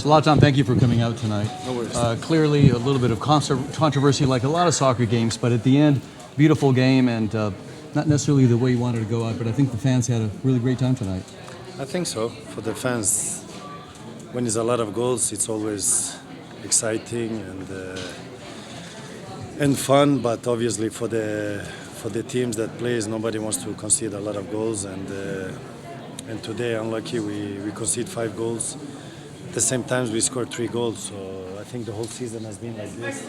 Zlatan, thank you for coming out tonight. No worries. Clearly a little bit of controversy like a lot of soccer games, but at the end, beautiful game and not necessarily the way you wanted to go out, but I think the fans had a really great time tonight. I think so. For the fans, when there's a lot of goals, it's always exciting and fun. But obviously, for the teams that plays, nobody wants to concede a lot of goals. And today, unlucky, we concede 5 goals. At the same time, we scored 3 goals. So I think the whole season has been like this.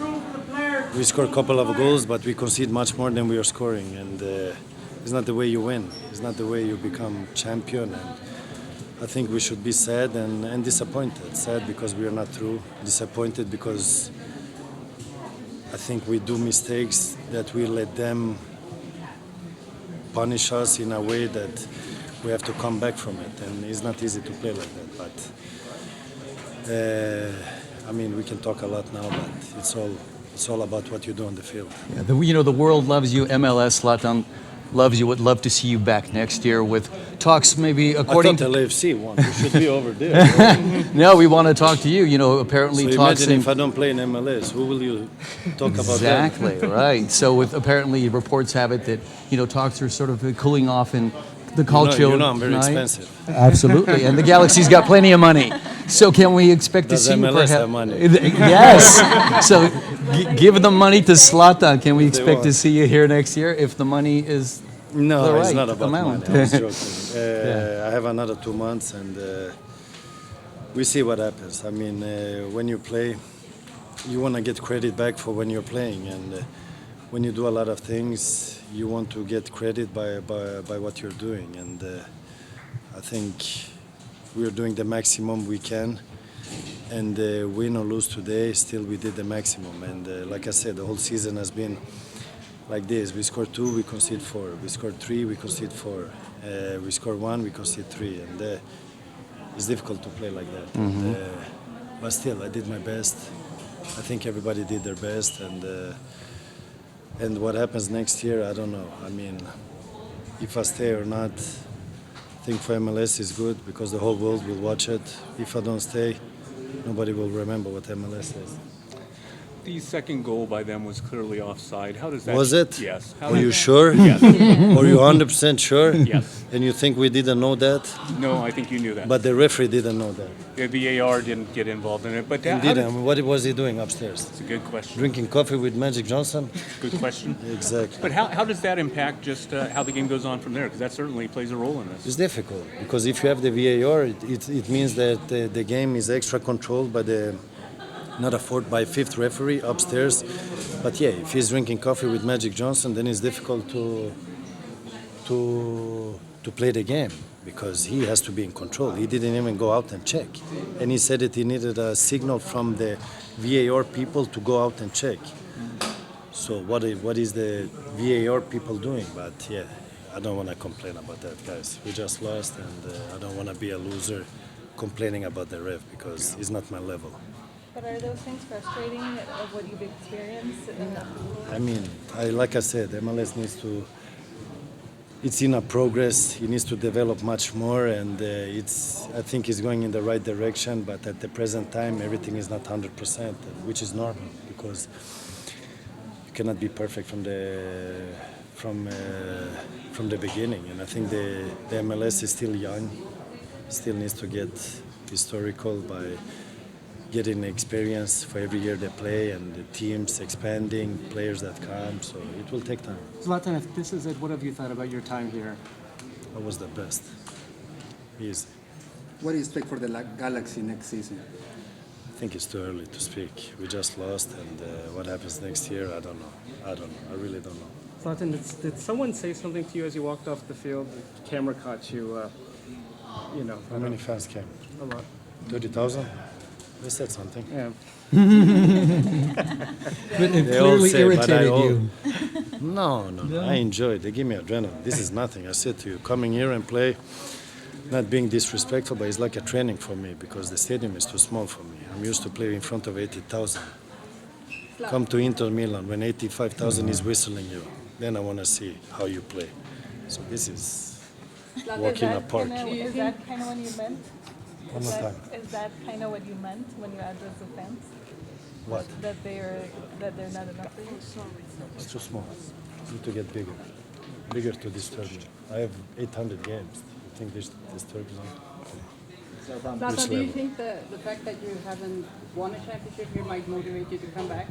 We score a couple of goals, but we concede much more than we are scoring. And it's not the way you win. It's not the way you become champion. And I think we should be sad and disappointed. Sad because we are not through. Disappointed because I think we do mistakes that we let them punish us in a way that we have to come back from it. And it's not easy to play like that. But I mean, we can talk a lot now, but it's all about what you do on the field. Yeah, the world loves you. MLS, Zlatan loves you. Would love to see you back next year with talks maybe according to LAFC one. You should be over there. No, we want to talk to you. Apparently so talks. Imagine if I don't play in MLS, who will you talk about? Exactly right. So with apparently reports have it that talks are sort of cooling off in the culture. I'm very expensive. Absolutely, and the Galaxy's got plenty of money. So can we expect to see MLS you have money? Yes. So give the money to Zlatan. Can we expect to see you here next year if the money is no? the right It's not about amount. money. I was joking. I have another 2 months, and we see what happens. I mean, when you play, you want to get credit back for when you're playing, and when you do a lot of things, you want to get credit by what you're doing. And I think we're doing the maximum we can, and win or lose today, still we did the maximum. And like I said, the whole season has been like this. We scored 2, we concede 4. We scored 3, we concede 4. We score 1, we concede 3. And it's difficult to play like that. Mm-hmm. But still, I did my best. I think everybody did their best. And what happens next year, I don't know. I mean, if I stay or not, I think for MLS is good because the whole world will watch it. If I don't stay, nobody will remember what MLS is. The second goal by them was clearly offside. How does that... Was it? Yes. Are you sure? Yes. Are you 100% sure? Yes. And you think we didn't know that? No, I think you knew that. But the referee didn't know that. The VAR didn't get involved in it. But What was he doing upstairs? It's a good question. Drinking coffee with Magic Johnson? Good question. Exactly. But how does that impact just how the game goes on from there? Because that certainly plays a role in this. It's difficult because if you have the VAR, it means that the game is extra controlled by not a 4th by 5th referee upstairs. But yeah, if he's drinking coffee with Magic Johnson, then it's difficult to play the game because he has to be in control. He didn't even go out and check. And he said that he needed a signal from the VAR people to go out and check. So what is the VAR people doing? But yeah, I don't want to complain about that, guys. We just lost, and I don't want to be a loser complaining about the ref because it's not my level. But are those things frustrating of what you've experienced? I mean, like I said, MLS needs to. It's in a progress. He needs to develop much more, and I think it's going in the right direction. But at the present time, everything is not 100%, which is normal because you cannot be perfect from the beginning. And I think the MLS is still young, still needs to get historical by getting experience for every year they play, and the teams expanding, players that come, so it will take time. Zlatan, if this is it, what have you thought about your time here? That was the best. Easy. What do you expect for the Galaxy next season? I think it's too early to speak. We just lost, and what happens next year, I don't know. I really don't know. Zlatan, did someone say something to you as you walked off the field? The camera caught you, How many fans came? A lot. 30,000? They said something. Yeah. But it They all clearly say, but irritated you. No. I enjoy it. They give me adrenaline. This is nothing. I said to you, coming here and play, not being disrespectful, but it's like a training for me because the stadium is too small for me. I'm used to playing in front of 80,000. Come to Inter Milan when 85,000 is whistling you. Then I want to see how you play. So this is walking apart. Is that kind of what you meant? One more time. Is that kind of what you meant when you addressed the fans? What? That they're not enough for you? It's too small. Need to get bigger. Bigger to disturb me. I have 800 games. You think this disturbs me? Zlatan, do you think the fact that you haven't won a championship here might motivate you to come back?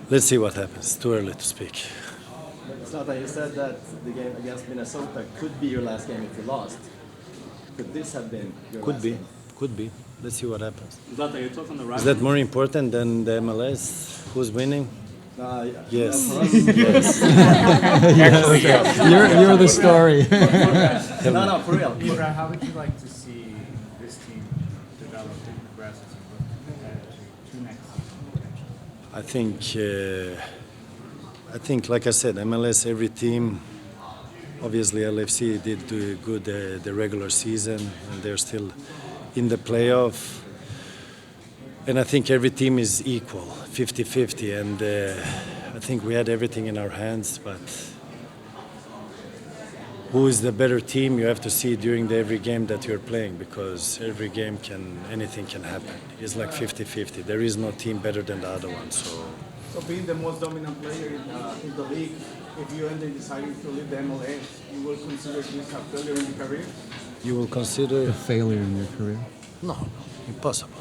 Let's see what happens. Too early to speak. Zlatan, you said that the game against Minnesota could be your last game if you lost. Could this have been your Could last be. game? Could be. Let's see what happens. Zlatan, you talk on the Is that more important than the MLS? Who's winning? Yes. You're the story. No, for real. Ibra, how would you like to see this team develop and progress as you look ahead to next season? I think, like I said, MLS, every team, obviously LFC did do good the regular season, and they're still in the playoff. And I think every team is equal, 50-50, and I think we had everything in our hands, but who is the better team, you have to see during every game that you're playing, because every game anything can happen. It's like 50-50. There is no team better than the other one. So being the most dominant player in the league, if you end up deciding to leave the MLS, you will consider this a failure in your career? You will consider... A failure in your career? No, impossible.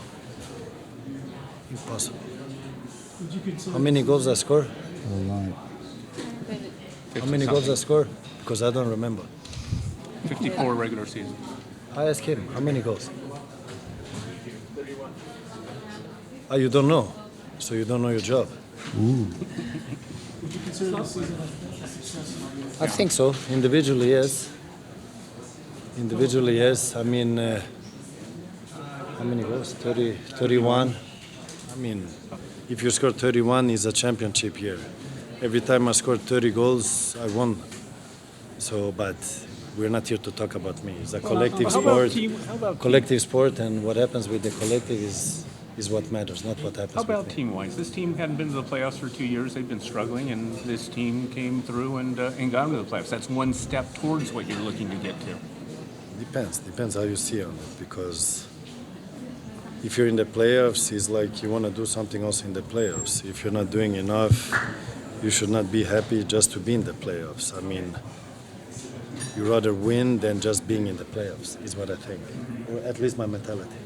Impossible. How many goals I score? A lot. How many goals I score? Because I don't remember. 54 regular season. I asked him, how many goals? Oh, you don't know? So you don't know your job? I think so. Individually, yes. Individually, yes. I mean, how many goals? 30, 31. I mean, if you score 31, it's a championship year. Every time I scored 30 goals, I won. So, but we're not here to talk about me. It's a collective sport. Collective sport, and what happens with the collective is what matters, not what happens How about with me. team-wise? This team hadn't been to the playoffs for 2 years. They've been struggling, and this team came through and got into the playoffs. That's one step towards what you're looking to get to. Depends how you see on it, because if you're in the playoffs, it's like you want to do something else in the playoffs. If you're not doing enough, you should not be happy just to be in the playoffs. I mean, you rather win than just being in the playoffs, is what I think, or at least my mentality.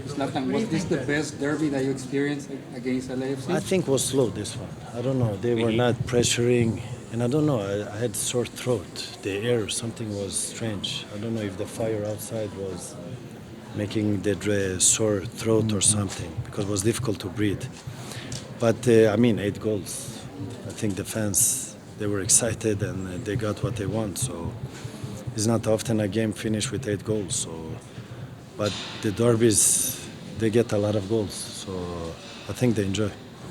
Zlatan, was this the best derby that you experienced against LAFC? I think was slow, this one. I don't know. They were not pressuring, and I don't know. I had sore throat. The air, something was strange. I don't know if the fire outside was making the sore throat or something, because it was difficult to breathe. But I mean, 8 goals. I think the fans, they were excited and they got what they want. So it's not often a game finished with 8 goals. So, but the derbies, they get a lot of goals. So I think they enjoy.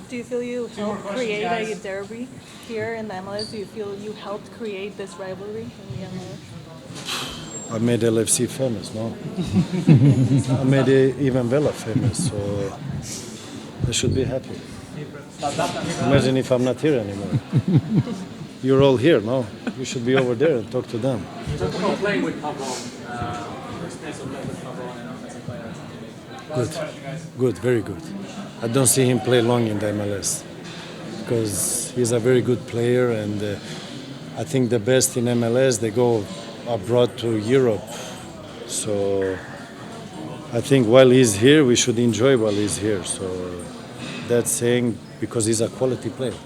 Do you feel you helped create a derby here in the MLS? Do you feel you helped create this rivalry in the MLS? I made LFC famous, no? I made even Vela famous, so they should be happy. Imagine if I'm not here anymore. You're all here, no? You should be over there and talk to them. Playing with Pablo, experience of playing with Pablo and offensive player. Good, very good. I don't see him play long in the MLS because he's a very good player, and I think the best in MLS, they go abroad to Europe. So I think while he's here, we should enjoy while he's here. So that's saying because he's a quality player.